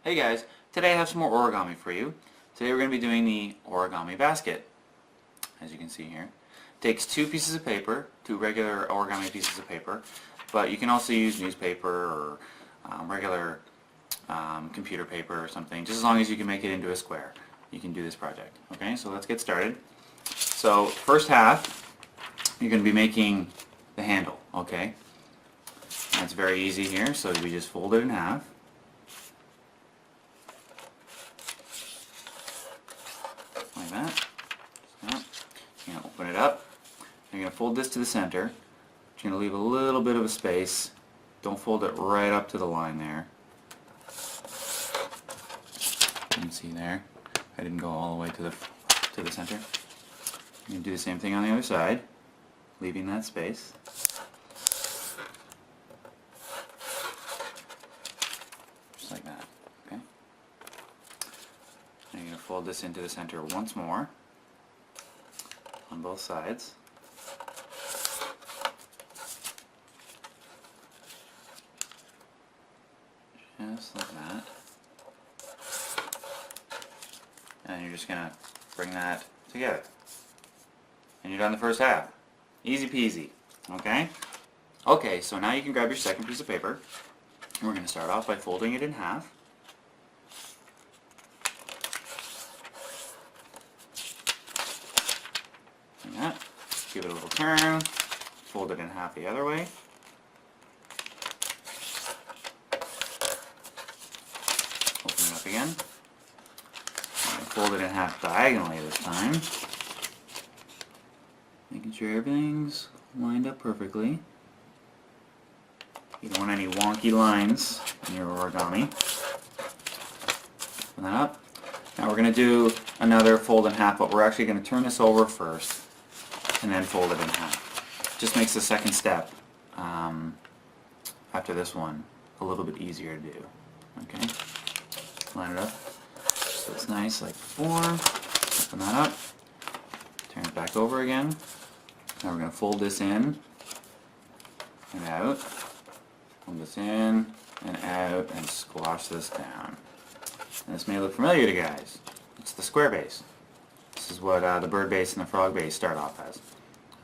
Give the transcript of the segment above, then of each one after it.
Hey guys, today I have some more origami for you. Today we're going to be doing the origami basket. As you can see here. It takes two pieces of paper, two regular origami pieces of paper, but you can also use newspaper or regular computer paper or something, just as long as you can make it into a square. You can do this project. Okay, so let's get started. So first half, you're going to be making the handle. Okay, that's very easy here, so we just fold it in half. Like that. So, you're going to open it up. You're going to fold this to the center. You're going to leave a little bit of a space. Don't fold it right up to the line there. You can see there, I didn't go all the way to the center. You can do the same thing on the other side, leaving that space. Just like that. Okay. Now you're going to fold this into the center once more on both sides. Just like that. And you're just going to bring that together. And you're done the first half. Easy peasy. Okay? Okay, so now you can grab your second piece of paper. And we're going to start off by folding it in half. Like that. Give it a little turn. Fold it in half the other way. Open it up again. And fold it in half diagonally this time. Making sure everything's lined up perfectly. You don't want any wonky lines in your origami. Open that up. Now we're going to do another fold in half, but we're actually going to turn this over first and then fold it in half. Just makes the second step after this one a little bit easier to do. Okay? Line it up so it's nice like before. Open that up. Turn it back over again. Now we're going to fold this in and out. Fold this in and out and squash this down. And this may look familiar to you guys. It's the square base. This is what the bird base and the frog base start off as.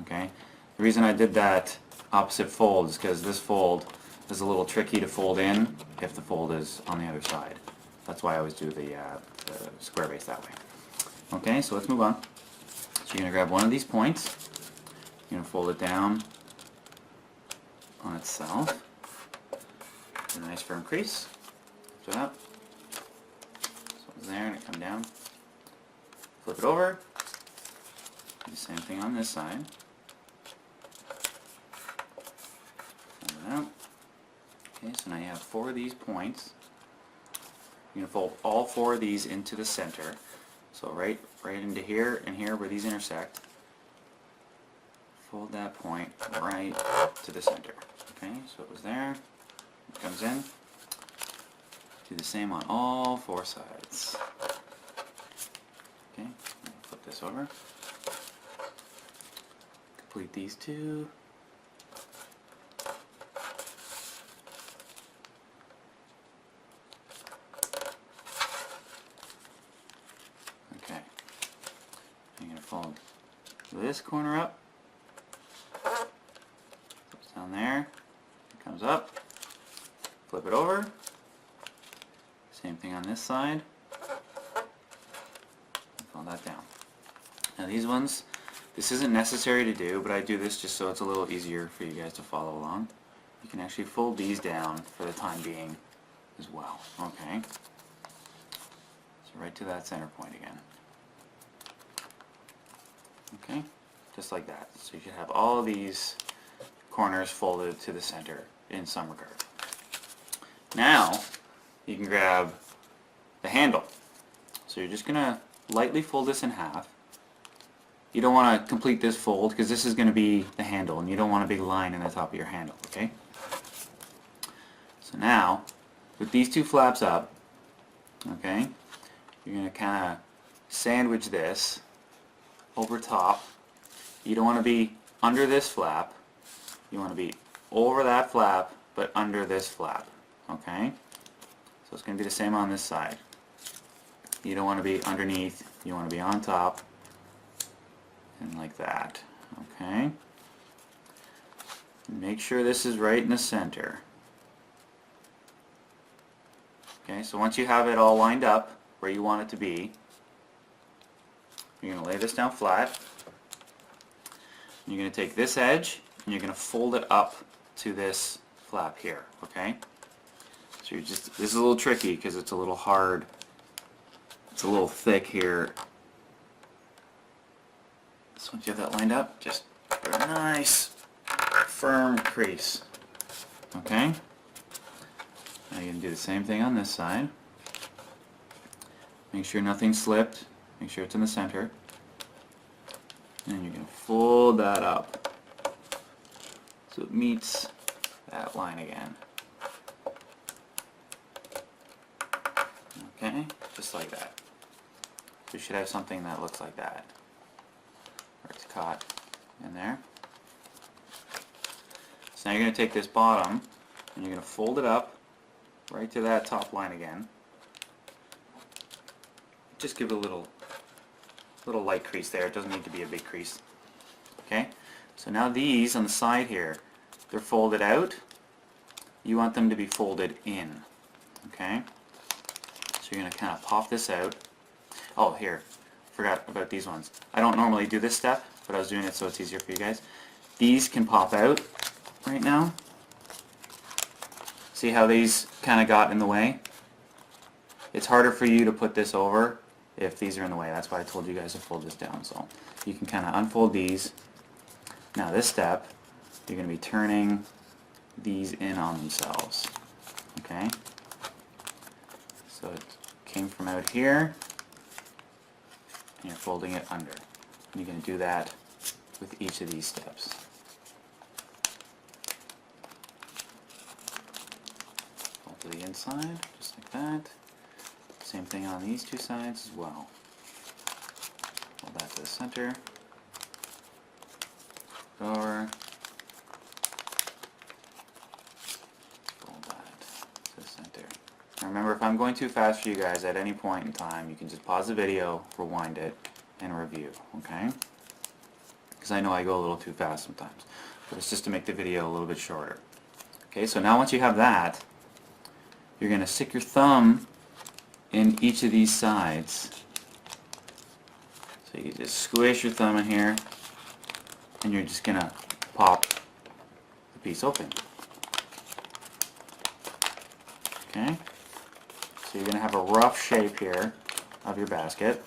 Okay? The reason I did that opposite fold is because this fold is a little tricky to fold in if the fold is on the other side. That's why I always do the square base that way. Okay, so let's move on. So you're going to grab one of these points. You're going to fold it down on itself. A nice firm crease. Lift it up. So it's there and it comes down. Flip it over. Do the same thing on this side. Fold it out. Okay, so now you have 4 of these points. You're going to fold all 4 of these into the center. So right into here and here where these intersect. Fold that point right to the center. Okay, so it was there. It comes in. Do the same on all 4 sides. Okay, flip this over. Complete these 2. Okay. I'm going to fold this corner up. Flips down there. It comes up. Flip it over. Same thing on this side. Fold that down. Now these ones, this isn't necessary to do, but I do this just so it's a little easier for you guys to follow along. You can actually fold these down for the time being as well. Okay. So right to that center point again. Okay, just like that. So you should have all of these corners folded to the center in some regard. Now you can grab the handle. So you're just going to lightly fold this in half. You don't want to complete this fold because this is going to be the handle and you don't want a big line in the top of your handle, okay? So now, with these 2 flaps up, okay, you're going to kind of sandwich this over top. You don't want to be under this flap. You want to be over that flap, but under this flap. Okay? So it's going to be the same on this side. You don't want to be underneath, you want to be on top, and like that. Okay? Make sure this is right in the center. Okay, so once you have it all lined up where you want it to be, you're going to lay this down flat. You're going to take this edge and you're going to fold it up to this flap here. Okay? So you're just, this is a little tricky because it's a little hard. It's a little thick here. So once you have that lined up, just put a nice firm crease. Okay? Now you're going to do the same thing on this side. Make sure nothing slipped. Make sure it's in the center. And you're going to fold that up so it meets that line again. Okay? Just like that. You should have something that looks like that. Where it's caught in there. So now you're going to take this bottom and you're going to fold it up right to that top line again. Just give it a little light crease there. It doesn't need to be a big crease. Okay? So now these on the side here, they're folded out. You want them to be folded in. Okay? So you're going to kind of pop this out. Oh, here. Forgot about these ones. I don't normally do this step, but I was doing it so it's easier for you guys. These can pop out right now. See how these kind of got in the way? It's harder for you to put this over if these are in the way. That's why I told you guys to fold this down. So you can kind of unfold these. Now this step, you're going to be turning these in on themselves. Okay? So it came from out here, and you're folding it under. And you're going to do that with each of these steps. Fold to the inside, just like that. Same thing on these two sides as well. Fold that to the center. Over. Fold that to the center. Now remember, if I'm going too fast for you guys at any point in time, you can just pause the video, rewind it, and review. Okay? Because I know I go a little too fast sometimes. But it's just to make the video a little bit shorter. Okay, so now once you have that, you're going to stick your thumb in each of these sides. So you just squish your thumb in here, and you're just going to pop the piece open. Okay? So you're going to have a rough shape here of your basket.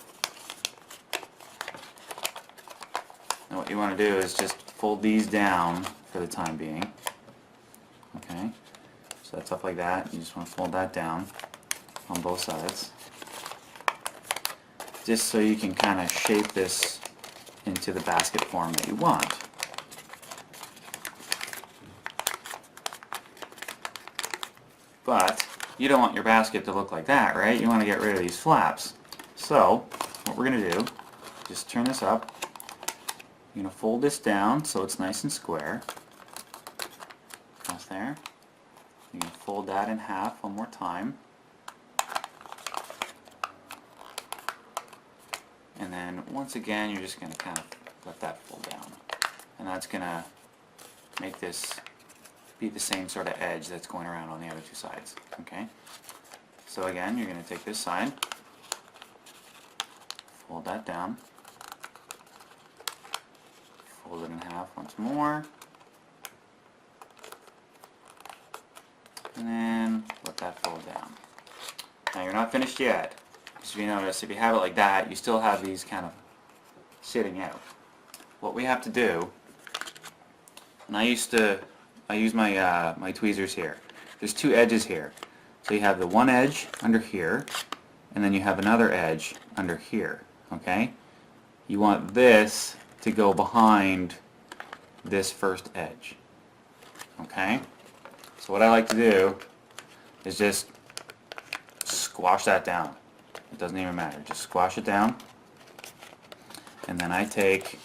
And what you want to do is just fold these down for the time being. Okay? So that's up like that. You just want to fold that down on both sides. Just so you can kind of shape this into the basket form that you want. But you don't want your basket to look like that, right? You want to get rid of these flaps. So what we're going to do, just turn this up. You're going to fold this down so it's nice and square. Across there. You're going to fold that in half one more time. And then once again, you're just going to kind of let that fold down. And that's going to make this be the same sort of edge that's going around on the other two sides. Okay? So again, you're going to take this side, fold that down, fold it in half once more, and then let that fold down. Now you're not finished yet. Because if you notice, if you have it like that, you still have these kind of sitting out. What we have to do, and I use my my tweezers here. There's two edges here. So you have the one edge under here, and then you have another edge under here. Okay? You want this to go behind this first edge. Okay? So what I like to do is just squash that down. It doesn't even matter. Just squash it down. And then I take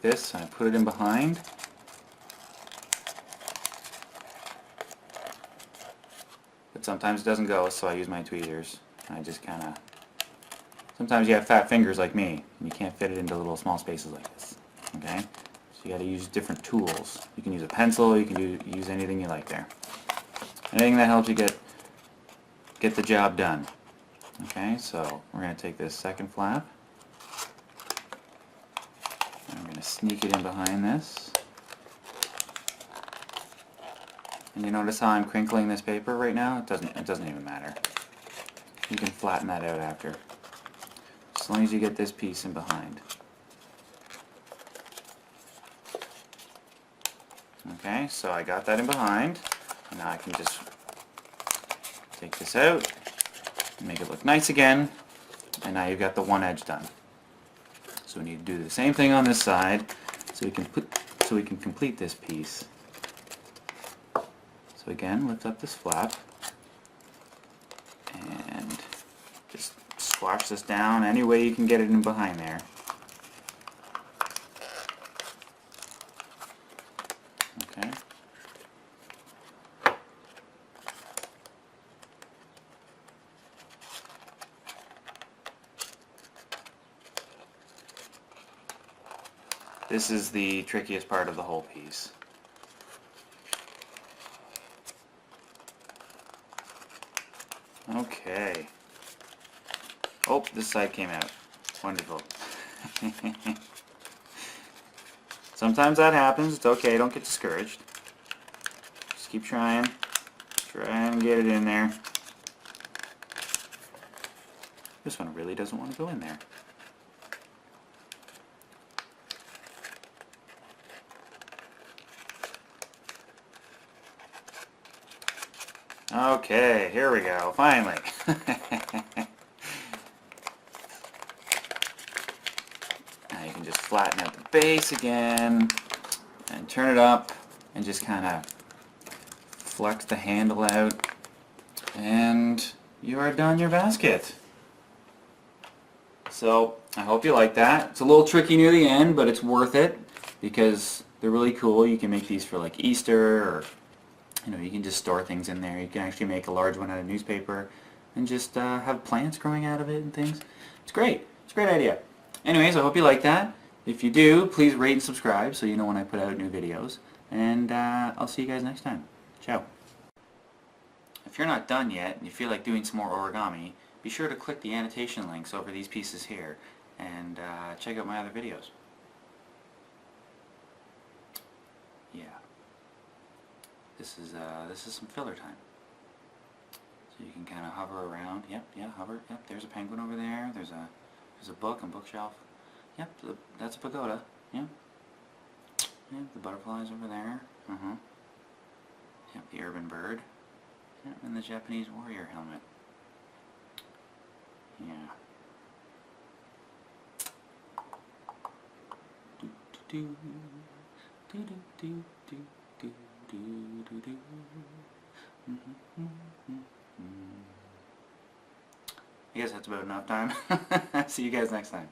this and I put it in behind. but sometimes it doesn't go, so I use my tweezers. I just kind of... Sometimes you have fat fingers like me, and you can't fit it into little small spaces like this. Okay? So you got to use different tools. You can use a pencil, you can use anything you like there. Anything that helps you get the job done. Okay, so we're going to take this second flap. I'm going to sneak it in behind this. And you notice how I'm crinkling this paper right now? It doesn't even matter. You can flatten that out after. As long as you get this piece in behind. Okay, so I got that in behind. And now I can just take this out and make it look nice again. And now you've got the one edge done. So we need to do the same thing on this side so we can complete this piece. So again, lift up this flap and just squash this down any way you can get it in behind there. Okay. This is the trickiest part of the whole piece. Okay. Oh, this side came out. Wonderful. Sometimes that happens. It's okay. Don't get discouraged. Just keep trying. Try and get it in there. This one really doesn't want to go in there. Okay, here we go, finally. Now you can just flatten out the base again and turn it up and just kind of flex the handle out and you are done your basket. So I hope you like that. It's a little tricky near the end, but it's worth it because they're really cool. You can make these for like Easter, or you can just store things in there. You can actually make a large one out of newspaper and just have plants growing out of it and things. It's great. It's a great idea. Anyways, I hope you like that. If you do, please rate and subscribe so you know when I put out new videos. And I'll see you guys next time. Ciao. If you're not done yet and you feel like doing some more origami, be sure to click the annotation links over these pieces here and check out my other videos. Yeah. This is some filler time. So you can kind of hover around. Yep, yeah, hover. Yep, there's a penguin over there. There's a book and bookshelf. Yep, that's a pagoda. Yep. Yep, the butterflies over there. Yep, the urban bird. Yep, and the Japanese warrior helmet. Yeah. Do do do do do do do do do. I guess that's about enough time. See you guys next time.